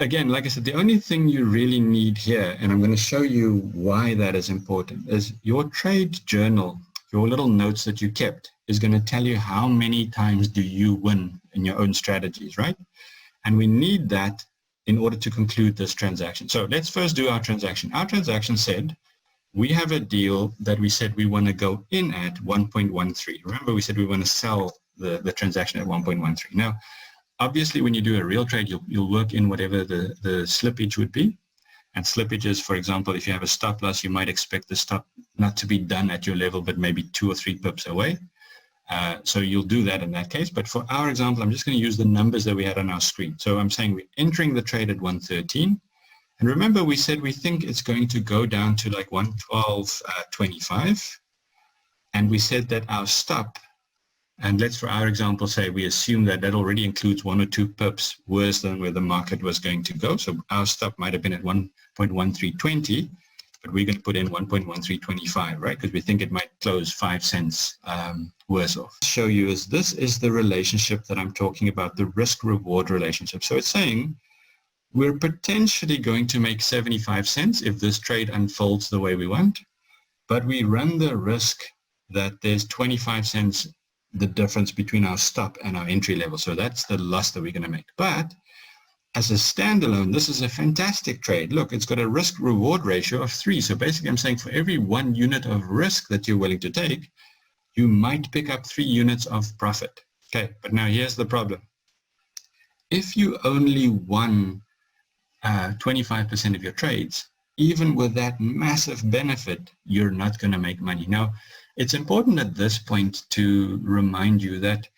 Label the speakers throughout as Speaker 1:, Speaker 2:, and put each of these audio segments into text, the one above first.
Speaker 1: again, like I said, the only thing you really need here, and I'm going to show you why that is important, is your trade journal, your little notes that you kept, is going to tell you how many times do you win in your own strategies, right? And we need that in order to conclude this transaction. So let's first do our transaction. Our transaction said we have a deal that we said we want to go in at 1.13. Remember, we said we want to sell the transaction at 1.13. Now, obviously, when you do a real trade, you'll work in whatever the slippage would be. And slippage is, for example, if you have a stop loss, you might expect the stop not to be done at your level, but maybe 2 or 3 pips away. So you'll do that in that case. But for our example, I'm just going to use the numbers that we had on our screen. So I'm saying we're entering the trade at 113. And remember, we said we think it's going to go down to like 112.25. And we said that our stop, and let's for our example say we assume that that already includes 1 or 2 pips worse than where the market was going to go. So our stop might have been at 1.1320, but we're going to put in 1.1325, right? Because we think it might close 5 cents worse off. Show you is this is the relationship that I'm talking about, the risk-reward relationship. So it's saying we're potentially going to make 75 cents if this trade unfolds the way we want, but we run the risk that there's 25 cents the difference between our stop and our entry level. So that's the loss that we're going to make. But as a standalone, this is a fantastic trade. Look, it's got a risk-reward ratio of 3. So basically, I'm saying for every 1 unit of risk that you're willing to take, you might pick up 3 units of profit. Okay, but now here's the problem. If you only won 25% of your trades, even with that massive benefit, you're not going to make money. Now, it's important at this point to remind you that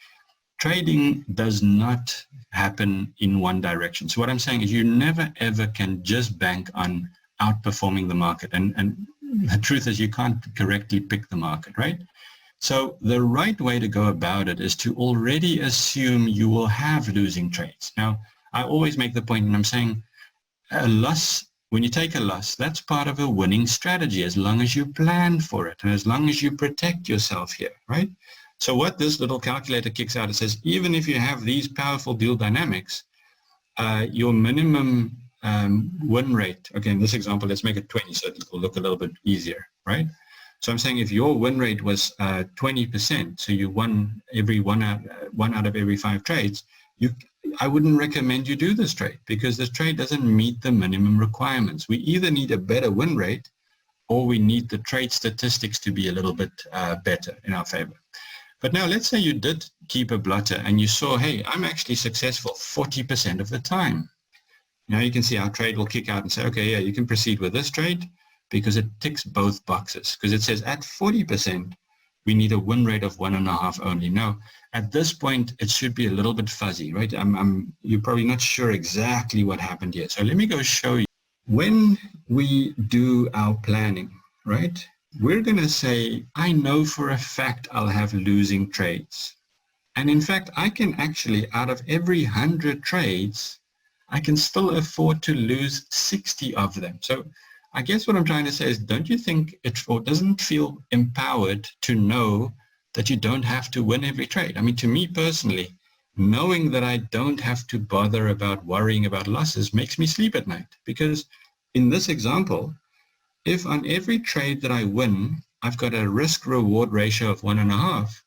Speaker 1: trading does not happen in one direction. So what I'm saying is you never ever can just bank on outperforming the market. And the truth is you can't correctly pick the market, right? So the right way to go about it is to already assume you will have losing trades. Now, I always make the point, and I'm saying a loss, when you take a loss, that's part of a winning strategy as long as you plan for it and as long as you protect yourself here, right? So what this little calculator kicks out, it says, even if you have these powerful deal dynamics, your minimum win rate, okay, in this example, let's make it 20 so it will look a little bit easier, right? So I'm saying if your win rate was 20%, so you won every one out of every 5 trades, I wouldn't recommend you do this trade because this trade doesn't meet the minimum requirements. We either need a better win rate or we need the trade statistics to be a little bit better in our favor. But now let's say you did keep a blotter and you saw, hey, I'm actually successful 40% of the time. Now you can see our trade will kick out and say, okay, yeah, you can proceed with this trade because it ticks both boxes. Because it says at 40%, we need a win rate of 1.5 only. Now, at this point, it should be a little bit fuzzy, right? You're probably not sure exactly what happened here. So let me go show you. When we do our planning, right, we're going to say, I know for a fact I'll have losing trades. And in fact, I can actually, out of every 100 trades, I can still afford to lose 60 of them. So I guess what I'm trying to say is, don't you think it doesn't feel empowered to know that you don't have to win every trade? I mean, to me personally, knowing that I don't have to bother about worrying about losses makes me sleep at night. Because in this example, if on every trade that I win, I've got a risk-reward ratio of 1.5,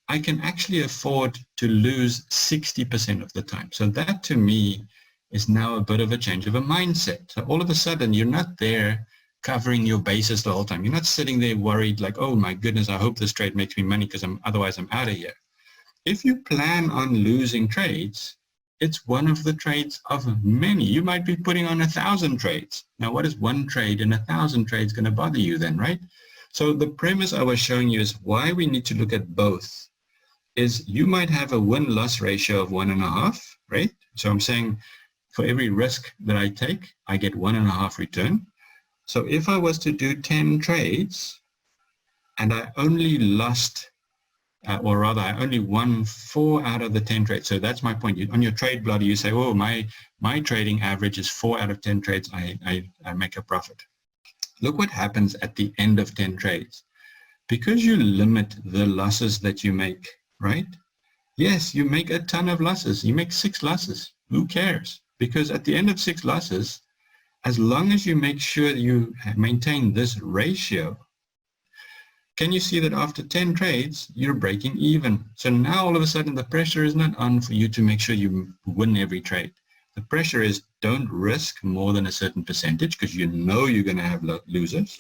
Speaker 1: I can actually afford to lose 60% of the time. So that to me is now a bit of a change of a mindset. So all of a sudden, you're not there covering your bases the whole time. You're not sitting there worried like, oh my goodness, I hope this trade makes me money because otherwise I'm out of here. If you plan on losing trades, it's one of the trades of many. You might be putting on 1,000 trades. Now, what is one trade in 1,000 trades going to bother you then, right? So the premise I was showing you is why we need to look at both. Is you might have a win-loss ratio of 1.5, right? So I'm saying for every risk that I take, I get 1.5 return. So if I was to do 10 trades and I only lost, or rather I only won 4 out of the 10 trades. So that's my point. On your trade blotter, you say, oh, my trading average is 4 out of 10 trades. I make a profit. Look what happens at the end of 10 trades. Because you limit the losses that you make, right? Yes, you make a ton of losses. You make 6 losses. Who cares? Because at the end of 6 losses, as long as you make sure you maintain this ratio, can you see that after 10 trades, you're breaking even? So now all of a sudden the pressure is not on for you to make sure you win every trade. The pressure is don't risk more than a certain percentage because you know you're going to have losers.